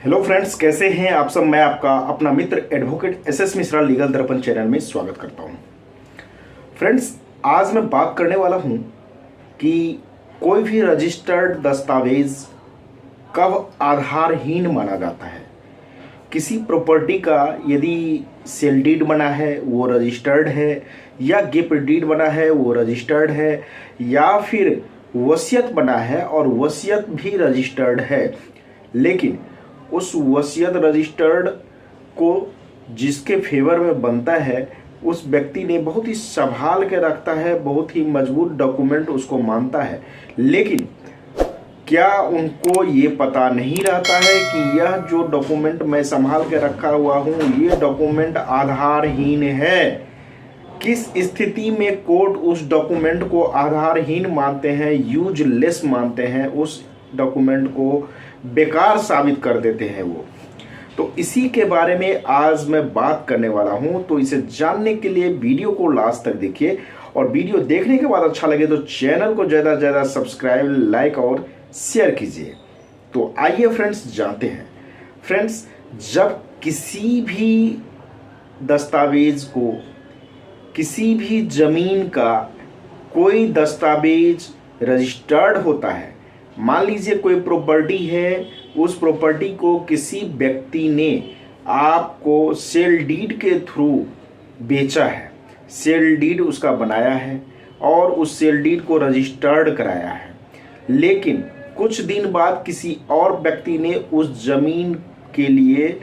Hello friends, कैसे हैं आप सब। मैं आपका अपना मित्र एडवोकेट एसएस मिश्रा लीगल दर्पण चैनल में स्वागत करता हूं। फ्रेंड्स, आज मैं बात करने वाला हूं कि कोई भी रजिस्टर्ड दस्तावेज कब आधारहीन माना जाता है। किसी प्रॉपर्टी का यदि सेल डीड बना है वो रजिस्टर्ड है, या गिफ्ट डीड बना है वो रजिस्टर्ड है, या फिर वसीयत बना है और वसीयत भी रजिस्टर्ड है, लेकिन उस वसीयत रजिस्टर्ड को जिसके फेवर में बनता है उस व्यक्ति ने बहुत ही संभाल के रखता है, बहुत ही मजबूत डॉक्यूमेंट उसको मानता है, लेकिन क्या उनको ये पता नहीं रहता है कि यह जो डॉक्यूमेंट मैं संभाल के रखा हुआ हूँ ये डॉक्यूमेंट आधारहीन है। किस स्थिति में कोर्ट उस डॉक्यूमेंट को आधारहीन मानते हैं, यूजलेस मानते हैं, उस डॉक्यूमेंट को बेकार साबित कर देते हैं वो। तो इसी के बारे में आज मैं बात करने वाला हूं। तो इसे जानने के लिए वीडियो को लास्ट तक देखिए, और वीडियो देखने के बाद अच्छा लगे तो चैनल को ज़्यादा से ज़्यादा सब्सक्राइब, लाइक और शेयर कीजिए। तो आइए फ्रेंड्स जानते हैं। फ्रेंड्स, जब किसी भी दस्तावेज को, किसी भी जमीन का कोई दस्तावेज रजिस्टर्ड होता है, मान लीजिए कोई प्रॉपर्टी है, उस प्रॉपर्टी को किसी व्यक्ति ने आपको सेल डीड के थ्रू बेचा है, सेल डीड उसका बनाया है और उस सेल डीड को रजिस्टर्ड कराया है, लेकिन कुछ दिन बाद किसी और व्यक्ति ने उस जमीन के लिए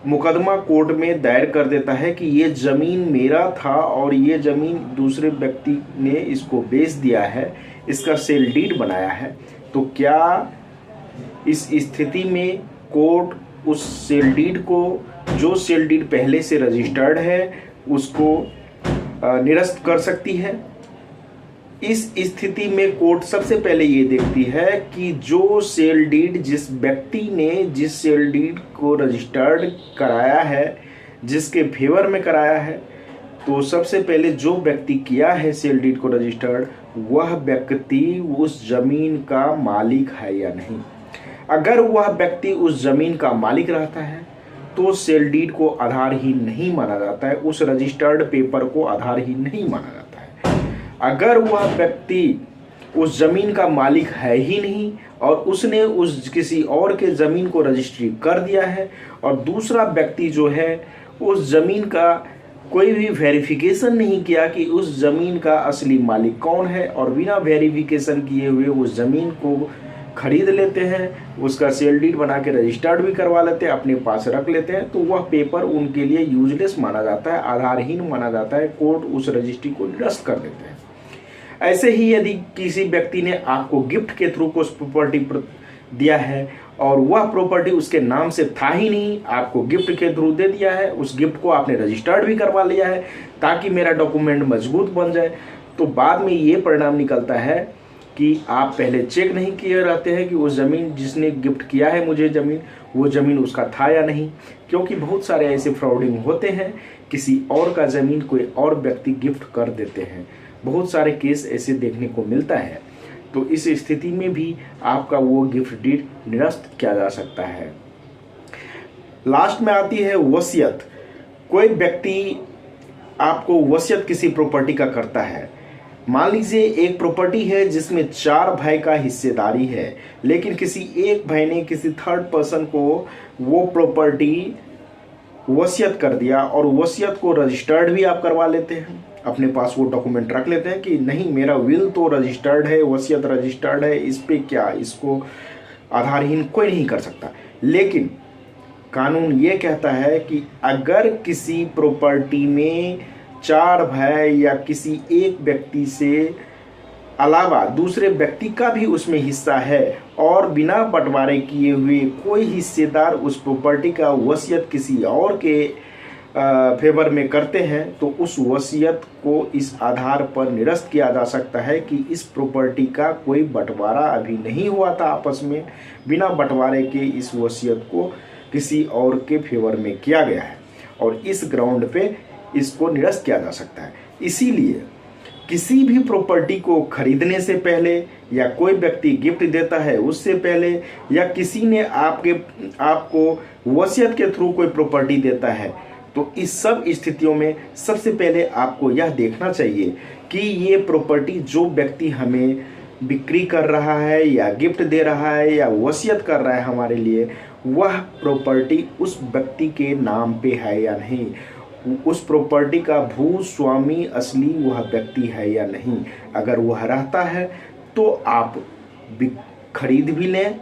मुकदमा कोर्ट में दायर कर देता है कि ये ज़मीन मेरा था और ये ज़मीन दूसरे व्यक्ति ने इसको बेच दिया है, इसका सेल डीड बनाया है। तो क्या इस स्थिति में कोर्ट उस सेल डीड को, जो सेल डीड पहले से रजिस्टर्ड है, उसको निरस्त कर सकती है? इस स्थिति में कोर्ट सबसे पहले ये देखती है कि जो सेल डीड, जिस व्यक्ति ने जिस सेल डीड को रजिस्टर्ड कराया है, जिसके फेवर में कराया है, तो सबसे पहले जो व्यक्ति किया है सेल डीड को रजिस्टर्ड, वह व्यक्ति उस जमीन का मालिक है या नहीं। अगर वह व्यक्ति उस जमीन का मालिक रहता है तो सेल डीड को आधारहीन नहीं माना जाता है, उस रजिस्टर्ड पेपर को आधारहीन नहीं माना जाता है। अगर वह व्यक्ति उस जमीन का मालिक है ही नहीं और उसने उस किसी और के जमीन को रजिस्ट्री कर दिया है, और दूसरा व्यक्ति जो है उस जमीन का कोई भी वेरिफिकेशन नहीं किया कि उस ज़मीन का असली मालिक कौन है, और बिना वेरिफिकेशन किए हुए उस ज़मीन को खरीद लेते हैं, उसका सेल डीड बना के रजिस्टर्ड भी करवा लेते हैं, अपने पास रख लेते हैं, तो वह पेपर उनके लिए यूजलेस माना जाता है, आधारहीन माना जाता है। कोर्ट उस रजिस्ट्री को निरस्त कर देते हैं। ऐसे ही यदि किसी व्यक्ति ने आपको गिफ्ट के थ्रू कुछ प्रॉपर्टी दिया है और वह प्रॉपर्टी उसके नाम से था ही नहीं, आपको गिफ्ट के थ्रू दे दिया है, उस गिफ्ट को आपने रजिस्टर्ड भी करवा लिया है ताकि मेरा डॉक्यूमेंट मजबूत बन जाए, तो बाद में ये परिणाम निकलता है कि आप पहले चेक नहीं किए रहते हैं कि वो ज़मीन जिसने गिफ्ट किया है मुझे ज़मीन, वो ज़मीन उसका था या नहीं, क्योंकि बहुत सारे ऐसे फ्रॉडिंग होते हैं, किसी और का ज़मीन कोई और व्यक्ति गिफ्ट कर देते हैं। बहुत सारे केस ऐसे देखने को मिलता है। तो इस स्थिति में भी आपका वो गिफ्ट डीड निरस्त किया जा सकता है। लास्ट में आती है वसीयत। कोई व्यक्ति आपको वसीयत किसी प्रॉपर्टी का करता है। मान लीजिए एक प्रॉपर्टी है जिसमें 4 भाई का हिस्सेदारी है, लेकिन किसी एक भाई ने किसी थर्ड पर्सन को वो प्रॉपर्टी वसीयत कर दिया, और वसीयत को रजिस्टर्ड भी आप करवा लेते हैं, अपने पास वो डॉक्यूमेंट रख लेते हैं कि नहीं मेरा विल तो रजिस्टर्ड है, वसीयत रजिस्टर्ड है, इस पे क्या, इसको आधारहीन कोई नहीं कर सकता। लेकिन कानून ये कहता है कि अगर किसी प्रॉपर्टी में 4 भाई या किसी एक व्यक्ति से अलावा दूसरे व्यक्ति का भी उसमें हिस्सा है और बिना बंटवारे किए हुए कोई हिस्सेदार उस प्रॉपर्टी का वसीयत किसी और के फेवर में करते हैं, तो उस वसीयत को इस आधार पर निरस्त किया जा सकता है कि इस प्रॉपर्टी का कोई बंटवारा अभी नहीं हुआ था आपस में, बिना बंटवारे के इस वसीयत को किसी और के फेवर में किया गया है, और इस ग्राउंड पे इसको निरस्त किया जा सकता है। इसीलिए किसी भी प्रॉपर्टी को खरीदने से पहले या कोई व्यक्ति गिफ्ट देता है उससे पहले या किसी ने आपको वसीयत के थ्रू कोई प्रॉपर्टी देता है, तो इस सब स्थितियों में सबसे पहले आपको यह देखना चाहिए कि ये प्रॉपर्टी जो व्यक्ति हमें बिक्री कर रहा है या गिफ्ट दे रहा है या वसीयत कर रहा है हमारे लिए, वह प्रॉपर्टी उस व्यक्ति के नाम पे है या नहीं, उस प्रॉपर्टी का भू स्वामी असली वह व्यक्ति है या नहीं। अगर वह रहता है तो आप खरीद भी लें,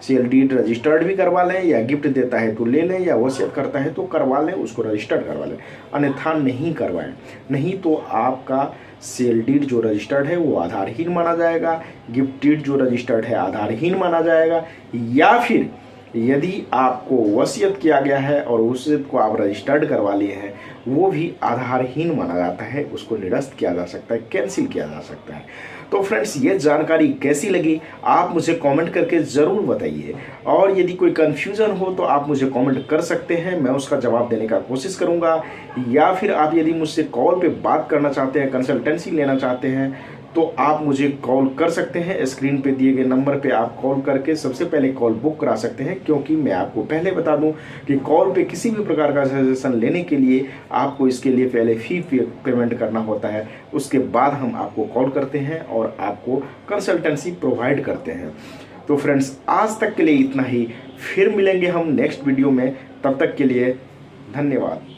सेल डीड रजिस्टर्ड भी करवा लें, या गिफ्ट देता है तो ले लें, या वसीयत करता है तो करवा लें, उसको रजिस्टर्ड करवा लें, अन्यथा नहीं करवाएं। नहीं तो आपका सेल डीड जो रजिस्टर्ड है वो आधारहीन माना जाएगा, गिफ्ट डीड जो रजिस्टर्ड है आधारहीन माना जाएगा, या फिर यदि आपको वसीयत किया गया है और वसीयत को आप रजिस्टर्ड करवा लिए हैं वो भी आधारहीन माना जाता है, उसको निरस्त किया जा सकता है, कैंसिल किया जा सकता है। तो फ्रेंड्स, ये जानकारी कैसी लगी आप मुझे कमेंट करके ज़रूर बताइए, और यदि कोई कन्फ्यूज़न हो तो आप मुझे कमेंट कर सकते हैं, मैं उसका जवाब देने का कोशिश करूँगा। या फिर आप यदि मुझसे कॉल पे बात करना चाहते हैं, कंसल्टेंसी लेना चाहते हैं, तो आप मुझे कॉल कर सकते हैं। स्क्रीन पे दिए गए नंबर पे आप कॉल करके सबसे पहले कॉल बुक करा सकते हैं, क्योंकि मैं आपको पहले बता दूं कि कॉल पे किसी भी प्रकार का सजेशन लेने के लिए आपको इसके लिए पहले फी पेमेंट करना होता है, उसके बाद हम आपको कॉल करते हैं और आपको कंसल्टेंसी प्रोवाइड करते हैं। तो फ्रेंड्स, आज तक के लिए इतना ही, फिर मिलेंगे हम नेक्स्ट वीडियो में, तब तक के लिए धन्यवाद।